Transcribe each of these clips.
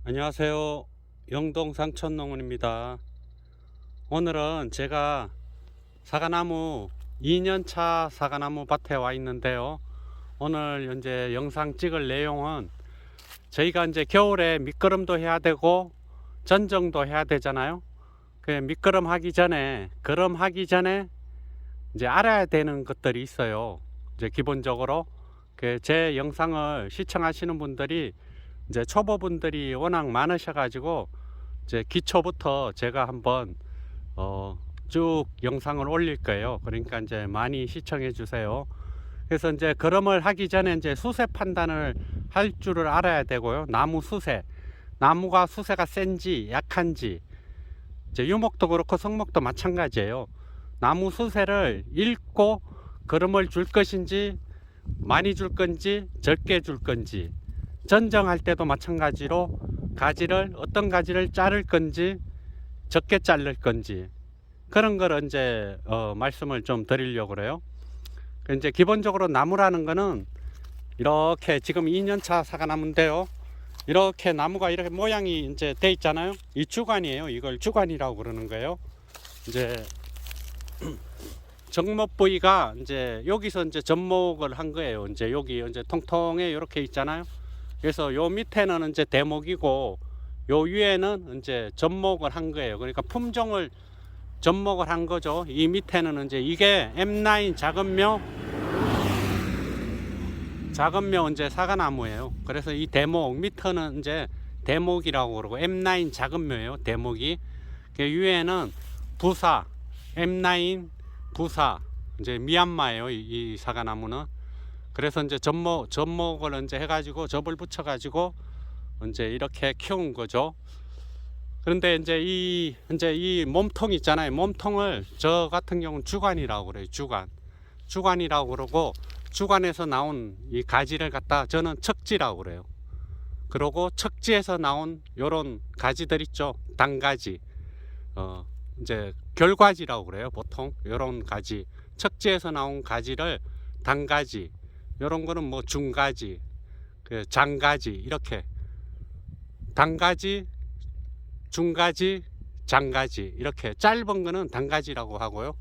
안녕하세요. 영동 상천농원입니다. 오늘은 제가 사과나무 2년차 사과나무 밭에 와 있는데요. 오늘 이제 영상 찍을 내용은 저희가 이제 겨울에 밑거름도 해야 되고 전정도 해야 되잖아요. 그 밑거름 하기 전에 이제 알아야 되는 것들이 있어요. 이제 기본적으로 제 영상을 시청하시는 분들이 이제 초보분들이 워낙 많으셔가지고 이제 기초부터 제가 한번 쭉 영상을 올릴 거예요. 그러니까 이제 많이 시청해 주세요. 그래서 이제 거름을 하기 전에 이제 수세 판단을 할 줄을 알아야 되고요. 나무 수세, 나무가 수세가 센지 약한지, 이제 유목도 그렇고 성목도 마찬가지예요. 나무 수세를 읽고 거름을 줄 것인지 많이 줄 건지 적게 줄 건지, 전정할 때도 마찬가지로 어떤 가지를 자를 건지 적게 자를 건지 그런 걸 이제 말씀을 좀 드리려고 그래요. 이제 기본적으로 나무라는 거는 이렇게 지금 2년차 사과나무인데요. 이렇게 나무가 이렇게 모양이 이제 돼 있잖아요. 이 주관이에요. 이걸 주관이라고 그러는 거예요. 이제 정목 부위가 이제 여기서 이제 접목을 한 거예요. 이제 여기 이제 통통해 이렇게 있잖아요. 그래서 요 밑에는 이제 대목이고 요 위에는 이제 접목을 한 거예요. 그러니까 품종을 접목을 한 거죠. 이 밑에는 이제 이게 M9 작은묘 이제 사과나무예요. 그래서 이 대목 밑에는 이제 대목이라고 그러고 M9 작은묘예요. 대목이. 그 위에는 부사 M9 부사 이제 미얀마예요. 이 사과나무는. 그래서 이제 접목을 이제 해가지고 접을 붙여가지고 이제 이렇게 키운 거죠. 그런데 이제 이 몸통 있잖아요. 몸통을 저 같은 경우는 주관이라고 그래요. 주관이라고 그러고 주관에서 나온 이 가지를 갖다 저는 척지라고 그래요. 그리고 척지에서 나온 요런 가지들 있죠. 단가지, 이제 결과지라고 그래요. 보통 요런 가지, 척지에서 나온 가지를 단가지. 요런 거는 뭐 중가지, 장가지 이렇게 단가지, 중가지, 장가지 이렇게 짧은 거는 단가지라고 하고요.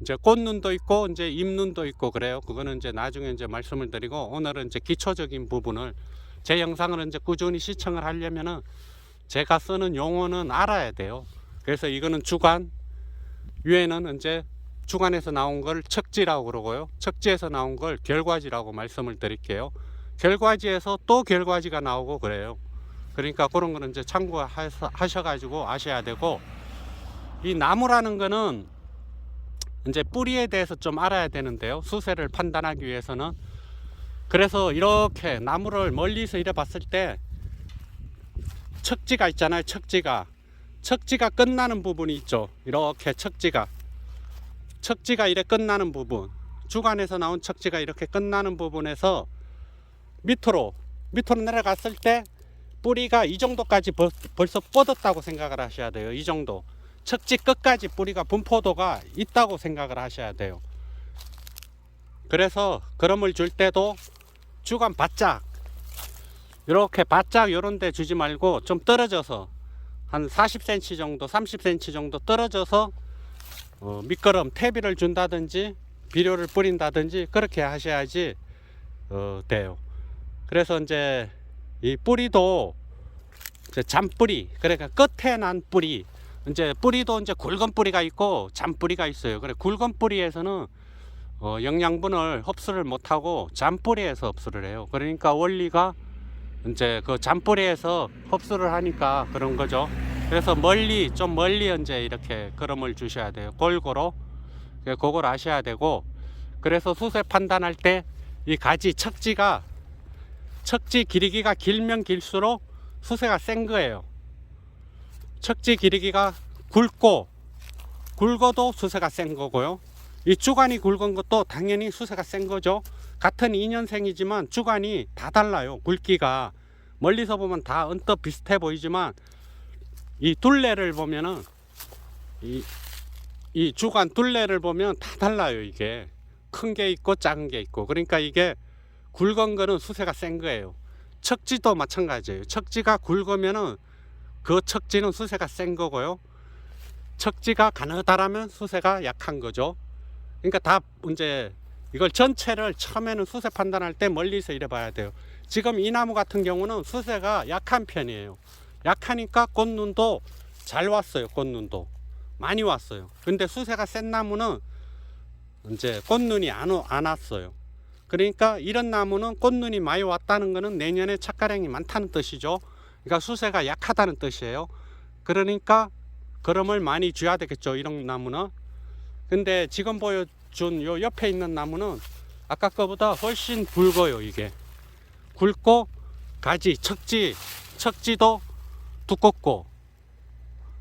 이제 꽃눈도 있고 이제 잎눈도 있고 그래요. 그거는 이제 나중에 이제 말씀을 드리고 오늘은 이제 기초적인 부분을 제 영상을 이제 꾸준히 시청을 하려면은 제가 쓰는 용어는 알아야 돼요. 그래서 이거는 주관, 위에는 이제 주관에서 나온 걸 척지라고 그러고요. 척지에서 나온 걸 결과지라고 말씀을 드릴게요. 결과지에서 또 결과지가 나오고 그래요. 그러니까 그런 거는 이제 참고하셔가지고 아셔야 되고, 이 나무라는 거는 이제 뿌리에 대해서 좀 알아야 되는데요. 수세를 판단하기 위해서는. 그래서 이렇게 나무를 멀리서 이래 봤을 때 척지가 있잖아요. 척지가 끝나는 부분이 있죠. 이렇게 척지가 이래 끝나는 부분, 주관에서 나온 척지가 이렇게 끝나는 부분에서 밑으로 내려갔을 때 뿌리가 이 정도까지 벌써 뻗었다고 생각을 하셔야 돼요. 이 정도 척지 끝까지 뿌리가 분포도가 있다고 생각을 하셔야 돼요. 그래서 거름을 줄 때도 주관 바짝 이렇게 바짝 요런 데 주지 말고 좀 떨어져서 한 40cm 정도 30cm 정도 떨어져서 밑거름 퇴비를 준다든지 비료를 뿌린다든지 그렇게 하셔야지 돼요. 그래서 이제 이 뿌리도 이제 잔뿌리, 그러니까 끝에 난 뿌리, 이제 뿌리도 이제 굵은 뿌리가 있고 잔뿌리가 있어요. 그래 굵은 뿌리에서는 영양분을 흡수를 못하고 잔뿌리에서 흡수를 해요. 그러니까 원리가 이제 그 잔뿌리에서 흡수를 하니까 그런 거죠. 그래서 좀 멀리 이제 이렇게 거름을 주셔야 돼요. 골고루. 그걸 아셔야 되고, 그래서 수세 판단할 때 이 가지 척지 길이가 길면 길수록 수세가 센 거예요. 척지 길이가 굵어도 수세가 센 거고요. 이 주관이 굵은 것도 당연히 수세가 센 거죠. 같은 2년생이지만 주관이 다 달라요. 굵기가 멀리서 보면 다 언뜻 비슷해 보이지만 이 둘레를 보면은 이 주관 둘레를 보면 다 달라요. 이게 큰 게 있고 작은 게 있고. 그러니까 이게 굵은 거는 수세가 센 거예요. 척지도 마찬가지예요. 척지가 굵으면은 그 척지는 수세가 센 거고요. 척지가 가느다라면 수세가 약한 거죠. 그러니까 다 이제 이걸 전체를 처음에는 수세 판단할 때 멀리서 이래 봐야 돼요. 지금 이 나무 같은 경우는 수세가 약한 편이에요. 약하니까 꽃눈도 잘 왔어요. 꽃눈도 많이 왔어요. 근데 수세가 센 나무는 이제 꽃눈이 안 왔어요. 그러니까 이런 나무는 꽃눈이 많이 왔다는 것은 내년에 착가량이 많다는 뜻이죠. 그러니까 수세가 약하다는 뜻이에요. 그러니까 거름을 많이 줘야 되겠죠. 이런 나무는. 근데 지금 보여준 요 옆에 있는 나무는 아까 거보다 훨씬 굵어요. 이게 굵고 가지 척지도 두껍고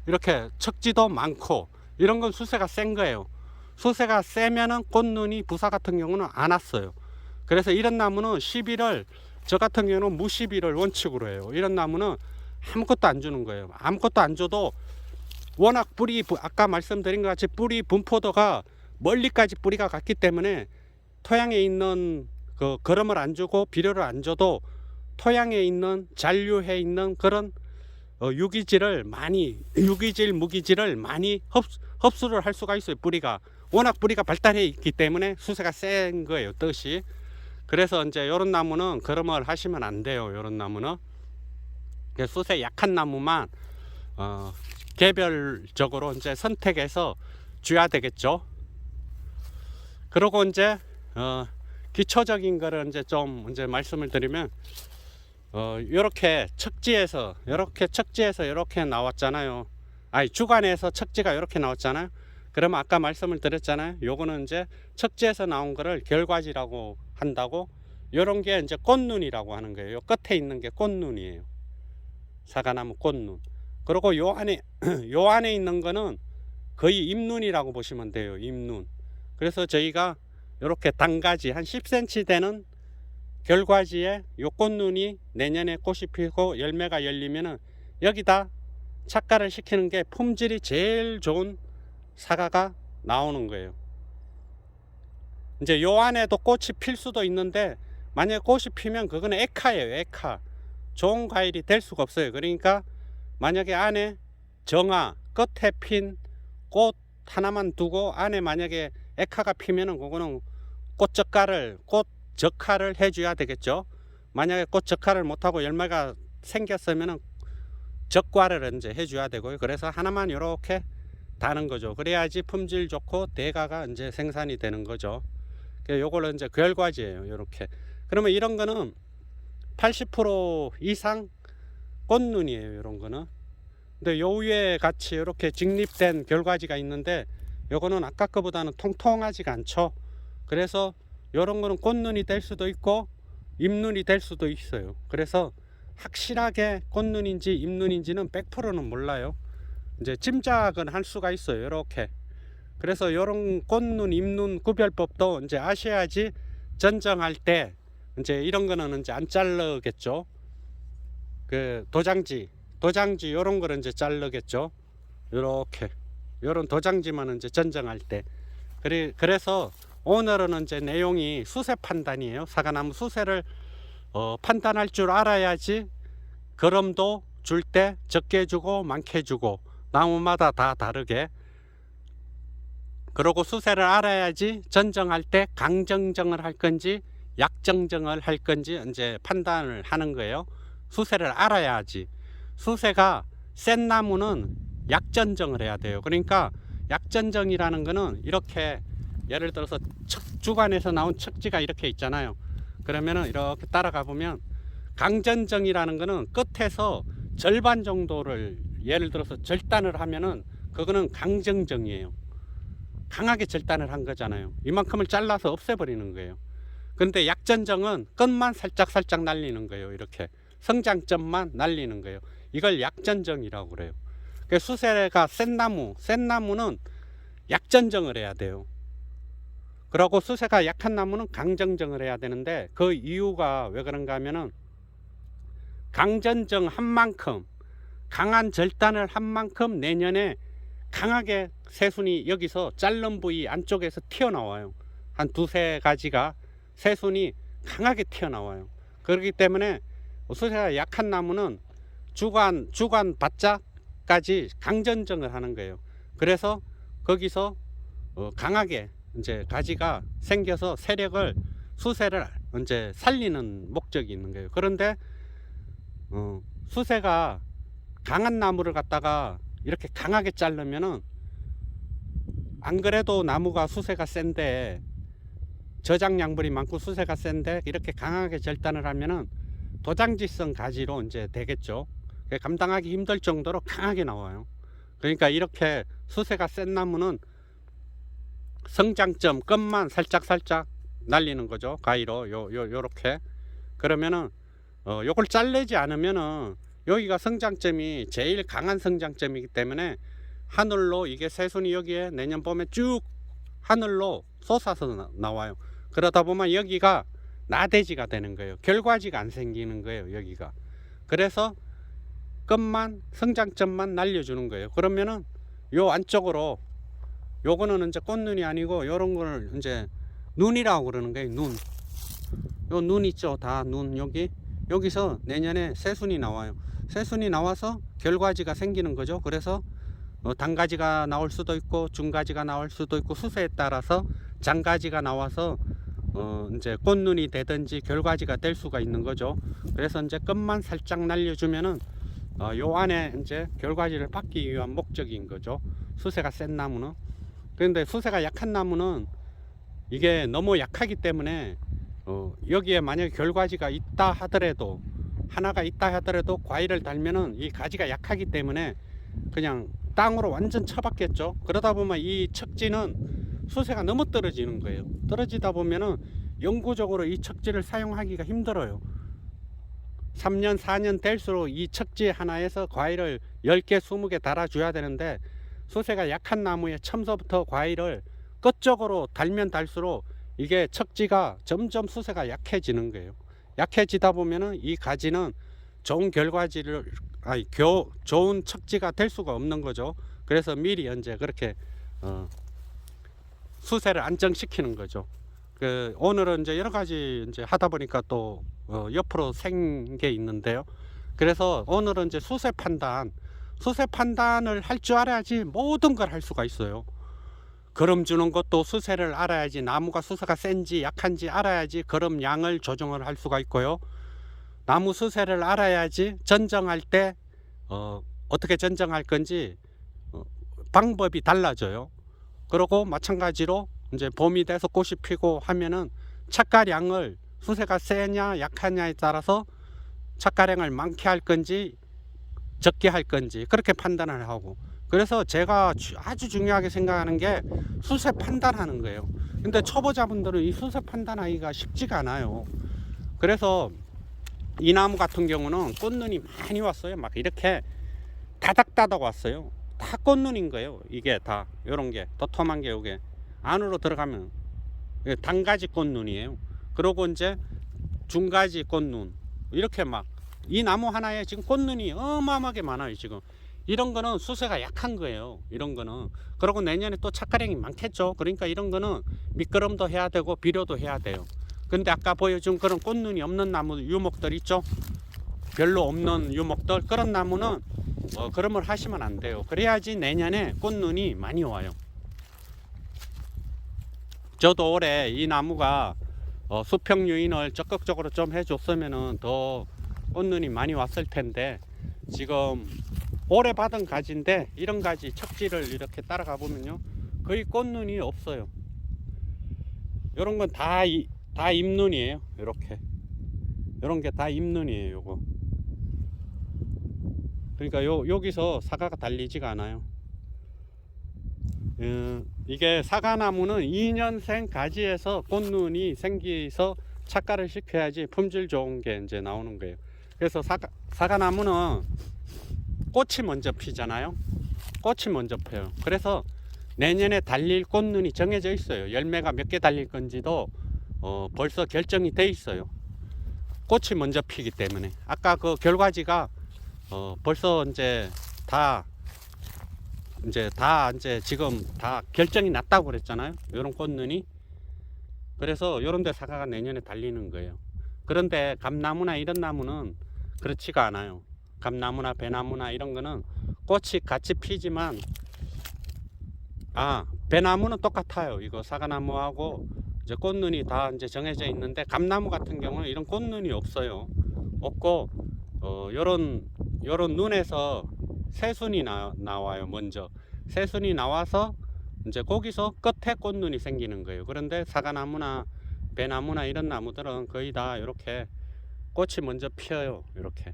이렇게 척지도 많고 이런 건 수세가 센 거예요. 수세가 세면은 꽃눈이 부사 같은 경우는 안 왔어요. 그래서 이런 나무는 11월, 저 같은 경우는 무11을 원칙으로 해요. 이런 나무는 아무것도 안 주는 거예요. 아무것도 안 줘도 워낙 뿌리, 아까 말씀드린 것 같이 뿌리 분포도가 멀리까지 뿌리가 갔기 때문에 토양에 있는 그 거름을 안 주고 비료를 안 줘도 토양에 있는 잔류해 있는 그런 유기질, 무기질을 많이 흡수를 할 수가 있어요. 뿌리가 워낙 뿌리가 발달해 있기 때문에 수세가 센 거예요. 뜻이. 그래서 이제 이런 나무는 거름을 하시면 안 돼요. 이런 나무는 수세 약한 나무만 개별적으로 이제 선택해서 줘야 되겠죠. 그리고 이제 기초적인 거를 이제 좀 이제 말씀을 드리면 이렇게 척지에서 이렇게 나왔잖아요. 주간에서 척지가 이렇게 나왔잖아요. 그러면 아까 말씀을 드렸잖아요. 요거는 이제 척지에서 나온 거를 결과지라고 한다고. 요런 게 이제 꽃눈이라고 하는 거예요. 요 끝에 있는 게 꽃눈이에요. 사과나무 꽃눈. 그리고 요 안에 있는 거는 거의 잎눈이라고 보시면 돼요. 잎눈. 그래서 저희가 이렇게 단가지 한 10cm 되는 결과지에 요 꽃눈이 내년에 꽃이 피고 열매가 열리면은 여기다 착가를 시키는 게 품질이 제일 좋은 사과가 나오는 거예요. 이제 요 안에도 꽃이 필 수도 있는데 만약에 꽃이 피면 그거는 액화예요. 액화. 좋은 과일이 될 수가 없어요. 그러니까 만약에 안에 정화 끝에 핀 꽃 하나만 두고 안에 만약에 액화가 피면은 그거는 꽃적화를 해줘야 되겠죠. 만약에 꽃적화를 못하고 열매가 생겼으면은 적과를 이제 해줘야 되고요. 그래서 하나만 이렇게 다는 거죠. 그래야지 품질 좋고 대가가 이제 생산이 되는 거죠. 요걸로 이제 결과지예요. 이렇게. 그러면 이런 거는 80% 이상 꽃눈이에요. 이런 거는. 근데 요 위에 같이 이렇게 직립된 결과지가 있는데 요거는 아까 거보다는 통통하지가 않죠. 그래서 요런 거는 꽃눈이 될 수도 있고 잎눈이 될 수도 있어요. 그래서 확실하게 꽃눈인지 잎눈인지는 100%는 몰라요. 이제 짐작은 할 수가 있어요. 이렇게. 그래서 요런 꽃눈, 잎눈 구별법도 이제 아셔야지 전정할 때 이제 이런 거는 이제 안 자르겠죠. 그 도장지 요런 거를 이제 자르겠죠. 요렇게. 요런 도장지만 이제 전정할 때. 그래서 오늘은 이제 내용이 수세 판단이에요. 사과나무 수세를 판단할 줄 알아야지 거름도 줄 때 적게 주고 많게 주고 나무마다 다 다르게. 그리고 수세를 알아야지 전정할 때 강정정을 할 건지 약정정을 할 건지 이제 판단을 하는 거예요. 수세를 알아야지. 수세가 센 나무는 약전정을 해야 돼요. 그러니까 약전정이라는 거는 이렇게 예를 들어서 주간에서 나온 척지가 이렇게 있잖아요. 그러면은 이렇게 따라가 보면 강전정이라는 거는 끝에서 절반 정도를 예를 들어서 절단을 하면은 그거는 강정정이에요. 강하게 절단을 한 거잖아요. 이만큼을 잘라서 없애버리는 거예요. 그런데 약전정은 끝만 살짝 날리는 거예요. 이렇게 성장점만 날리는 거예요. 이걸 약전정이라고 그래요. 수세가 센 나무는 약전정을 해야 돼요. 그리고 수세가 약한 나무는 강정정을 해야 되는데 그 이유가 왜 그런가 하면은 강전정 한 만큼 강한 절단을 한 만큼 내년에 강하게 새순이 여기서 자른 부위 안쪽에서 튀어나와요. 한 두세 가지가 새순이 강하게 튀어나와요. 그렇기 때문에 수세가 약한 나무는 주간 바짝까지 강전정을 하는 거예요. 그래서 거기서 강하게 이제 가지가 생겨서 세력을 수세를 이제 살리는 목적이 있는 거예요. 그런데 수세가 강한 나무를 갖다가 이렇게 강하게 자르면은 안 그래도 나무가 수세가 센데 저장량분이 많고 수세가 센데 이렇게 강하게 절단을 하면은 도장지성 가지로 이제 되겠죠. 감당하기 힘들 정도로 강하게 나와요. 그러니까 이렇게 수세가 센 나무는 성장점 끝만 살짝 날리는 거죠. 가위로 요렇게. 그러면은 요걸 잘르지 않으면은 여기가 성장점이 제일 강한 성장점이기 때문에 하늘로 이게 새순이 여기에 내년 봄에 쭉 하늘로 솟아서 나와요. 그러다 보면 여기가 나대지가 되는 거예요. 결과지가 안 생기는 거예요. 여기가. 그래서 끝만 성장점만 날려주는 거예요. 그러면은 요 안쪽으로 요거는 이제 꽃눈이 아니고 요런 거를 이제 눈이라고 그러는 거예요. 눈. 요 눈 있죠. 다 눈 여기서 내년에 새순이 나와요. 새순이 나와서 결과지가 생기는 거죠. 그래서 단가지가 나올 수도 있고 중가지가 나올 수도 있고 수세에 따라서 장가지가 나와서 이제 꽃눈이 되든지 결과지가 될 수가 있는 거죠. 그래서 이제 끝만 살짝 날려주면은 요 안에 이제 결과지를 받기 위한 목적인 거죠. 수세가 센 나무는. 그런데 수세가 약한 나무는 이게 너무 약하기 때문에 여기에 만약에 결과지가 있다 하더라도 하나가 있다 하더라도 과일을 달면은 이 가지가 약하기 때문에 그냥 땅으로 완전 쳐박겠죠. 그러다 보면 이 척지는 수세가 너무 떨어지는 거예요. 떨어지다 보면은 영구적으로 이 척지를 사용하기가 힘들어요. 3년 4년 될수록 이 척지 하나에서 과일을 10개 20개 달아줘야 되는데 수세가 약한 나무에 처음서부터 과일을 끝쪽으로 달면 달수록 이게 척지가 점점 수세가 약해지는 거예요. 약해지다 보면은 이 가지는 좋은 결과지를 좋은 척지가 될 수가 없는 거죠. 그래서 미리 이제 그렇게 수세를 안정시키는 거죠. 오늘은 이제 여러 가지 이제 하다 보니까 또 옆으로 생 게 있는데요. 그래서 오늘은 이제 수세 판단을 할 줄 알아야지 모든 걸 할 수가 있어요. 거름 주는 것도 수세를 알아야지, 나무가 수세가 센지 약한지 알아야지 거름 양을 조정을 할 수가 있고요. 나무 수세를 알아야지 전정할 때 어떻게 전정할 건지 방법이 달라져요. 그리고 마찬가지로 이제 봄이 돼서 꽃이 피고 하면은 착가량을 수세가 세냐 약하냐에 따라서 착가량을 많게 할 건지 적게 할 건지 그렇게 판단을 하고, 그래서 제가 아주 중요하게 생각하는 게 수세 판단하는 거예요. 근데 초보자분들은 이 수세 판단하기가 쉽지가 않아요. 그래서 이 나무 같은 경우는 꽃눈이 많이 왔어요. 막 이렇게 다닥다닥 왔어요. 다 꽃눈인 거예요. 이게 다 요런 게 도톰한 게 요게 안으로 들어가면 단가지 꽃눈이에요. 그리고 이제 중가지 꽃눈, 이렇게 막 이 나무 하나에 지금 꽃눈이 어마어마하게 많아요. 지금 이런 거는 수세가 약한 거예요. 이런 거는. 그리고 내년에 또 착가량이 많겠죠. 그러니까 이런 거는 미끄럼도 해야 되고 비료도 해야 돼요. 근데 아까 보여준 그런 꽃눈이 없는 나무 유목들 있죠. 별로 없는 유목들, 그런 나무는 그런 걸 하시면 안 돼요. 그래야지 내년에 꽃눈이 많이 와요. 저도 올해 이 나무가 수평 유인을 적극적으로 좀 해줬으면은 더 꽃눈이 많이 왔을 텐데, 지금 올해 받은 가지인데 이런 가지 척지를 이렇게 따라가 보면요 거의 꽃눈이 없어요. 이런 건 다 잎눈이에요. 이렇게 이런 게 다 잎눈이에요. 요거 그러니까 여기서 사과가 달리지가 않아요. 이게 사과나무는 2년생 가지에서 꽃눈이 생기서 착가를 시켜야지 품질 좋은 게 이제 나오는 거예요. 그래서 사과나무는 꽃이 먼저 피잖아요. 꽃이 먼저 펴요. 그래서 내년에 달릴 꽃눈이 정해져 있어요. 열매가 몇 개 달릴 건지도 벌써 결정이 돼 있어요. 꽃이 먼저 피기 때문에. 아까 그 결과지가 벌써 이제 지금 다 결정이 났다고 그랬잖아요. 이런 꽃눈이. 그래서 이런 데 사과가 내년에 달리는 거예요. 그런데 감나무나 이런 나무는 그렇지가 않아요. 감나무나 배나무나 이런 거는 꽃이 같이 피지만, 배나무는 똑같아요. 이거 사과나무하고 이제 꽃눈이 다 이제 정해져 있는데, 감나무 같은 경우는 이런 꽃눈이 없어요. 없고, 요런 눈에서 새순이 나와요. 먼저 새순이 나와서 이제 거기서 끝에 꽃눈이 생기는 거예요. 그런데 사과나무나 배나무나 이런 나무들은 거의 다 이렇게 꽃이 먼저 피어요. 이렇게.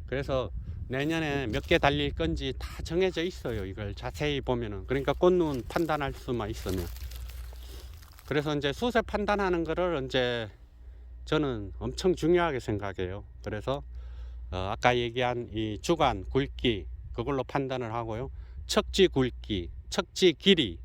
그래서 내년에 몇 개 달릴 건지 다 정해져 있어요. 이걸 자세히 보면은. 그러니까 꽃눈 판단할 수만 있으면. 그래서 이제 수세 판단하는 거를 이제 저는 엄청 중요하게 생각해요. 그래서 아까 얘기한 이 주간 굵기 그걸로 판단을 하고요. 척지 굵기, 척지 길이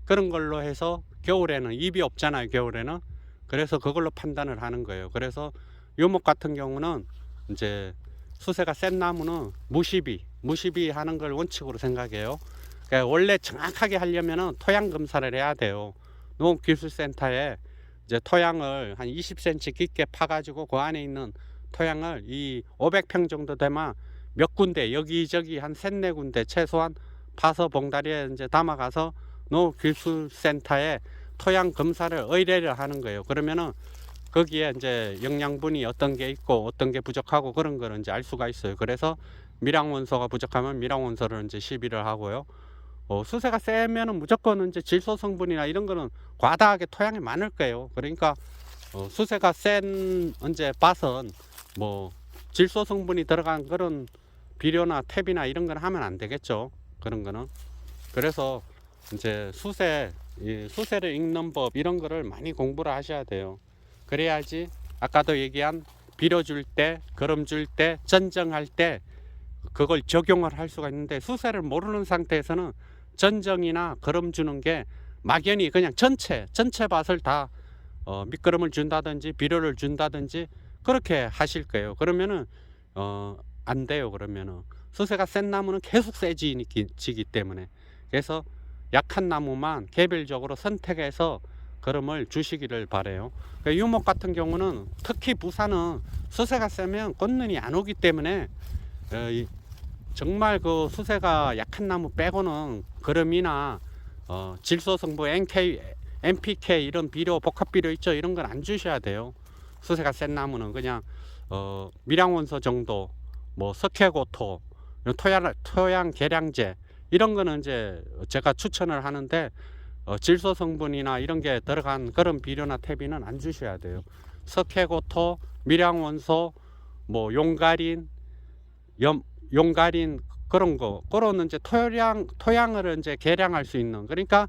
그런 걸로 해서, 겨울에는 잎이 없잖아요. 겨울에는. 그래서 그걸로 판단을 하는 거예요. 그래서 요목 같은 경우는 이제 수세가 센 나무는 무시비 하는 걸 원칙으로 생각해요. 그러니까 원래 정확하게 하려면은 토양 검사를 해야 돼요. 농업기술센터에 이제 토양을 한 20cm 깊게 파가지고 그 안에 있는 토양을 이 500평 정도 되면 몇 군데 여기저기 한 3-4군데 최소한 파서 봉다리에 이제 담아가서 농업기술센터에 토양 검사를 의뢰를 하는 거예요. 그러면은 거기에 이제 영양분이 어떤 게 있고 어떤 게 부족하고 그런 거를 이제 알 수가 있어요. 그래서 밀양원소가 부족하면 밀양원소를 이제 시비를 하고요. 수세가 세면은 무조건 이제 질소 성분이나 이런 거는 과다하게 토양에 많을 거예요. 그러니까 수세가 센 이제 밭은 뭐 질소 성분이 들어간 그런 비료나 탭이나 이런 건 하면 안 되겠죠. 그런 거는. 그래서 이제 수세를 읽는 법 이런 거를 많이 공부를 하셔야 돼요. 그래야지 아까도 얘기한 비료 줄 때, 거름 줄 때, 전정할 때 그걸 적용을 할 수가 있는데, 수세를 모르는 상태에서는 전정이나 거름 주는 게 막연히 그냥 전체 밭을 다 밑거름을 준다든지 비료를 준다든지 그렇게 하실 거예요. 그러면은 안 돼요. 그러면은 수세가 센 나무는 계속 세지기 때문에. 그래서 약한 나무만 개별적으로 선택해서 거름을 주시기를 바래요. 그러니까 유목 같은 경우는 특히 부산은 수세가 세면 꽃눈이 안 오기 때문에 정말 그 수세가 약한 나무 빼고는 거름이나 질소 성분 NPK 이런 비료 복합 비료 있죠. 이런 건 안 주셔야 돼요. 수세가 센 나무는 그냥 밀양원소 정도, 뭐 석회고토, 토양 계량제 이런 거는 이제 제가 추천을 하는데, 질소 성분이나 이런 게 들어간 그런 비료나 탭이는 안 주셔야 돼요. 석회고토, 밀양원소, 뭐 용가린 그런 이제 토양을 이제 개량할 수 있는, 그러니까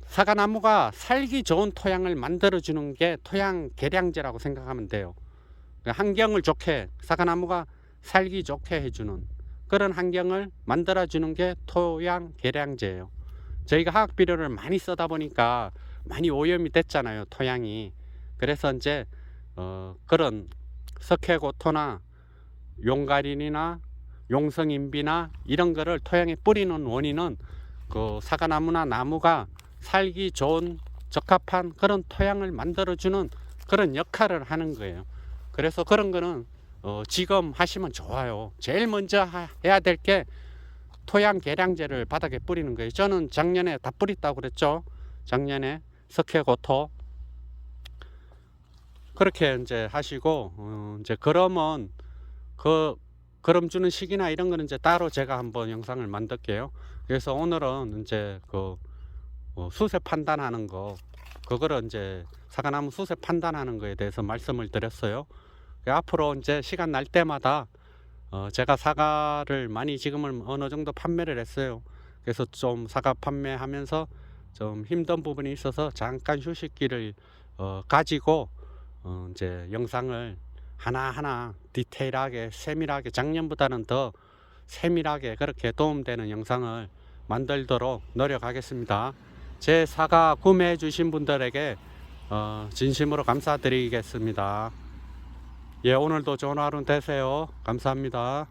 사과나무가 살기 좋은 토양을 만들어 주는 게 토양 계량제라고 생각하면 돼요. 환경을 좋게, 사과나무가 살기 좋게 해주는 그런 환경을 만들어 주는 게 토양 계량제예요. 저희가 화학 비료를 많이 쓰다 보니까 많이 오염이 됐잖아요, 토양이. 그래서 이제 그런 석회고토나 용가린이나 용성인비나 이런 거를 토양에 뿌리는 원인은 그 사과나무나 나무가 살기 좋은 적합한 그런 토양을 만들어주는 그런 역할을 하는 거예요. 그래서 그런 거는 지금 하시면 좋아요. 제일 먼저 해야 될 게 토양 계량제를 바닥에 뿌리는 거예요. 저는 작년에 다 뿌렸다고 그랬죠. 작년에 석회고토 그렇게 이제 하시고, 이제 그러면 거름 주는 시기나 이런 거는 이제 따로 제가 한번 영상을 만들게요. 그래서 오늘은 이제 수세 판단하는 거, 그거를 이제 사과나무 수세 판단하는 거에 대해서 말씀을 드렸어요. 앞으로 이제 시간 날 때마다 제가 사과를 많이 지금은 어느 정도 판매를 했어요. 그래서 좀 사과 판매하면서 좀 힘든 부분이 있어서 잠깐 휴식기를 가지고 이제 영상을 하나하나 디테일하게 세밀하게, 작년보다는 더 세밀하게 그렇게 도움되는 영상을 만들도록 노력하겠습니다. 제 사과 구매해 주신 분들에게 진심으로 감사드리겠습니다. 예, 오늘도 좋은 하루 되세요. 감사합니다.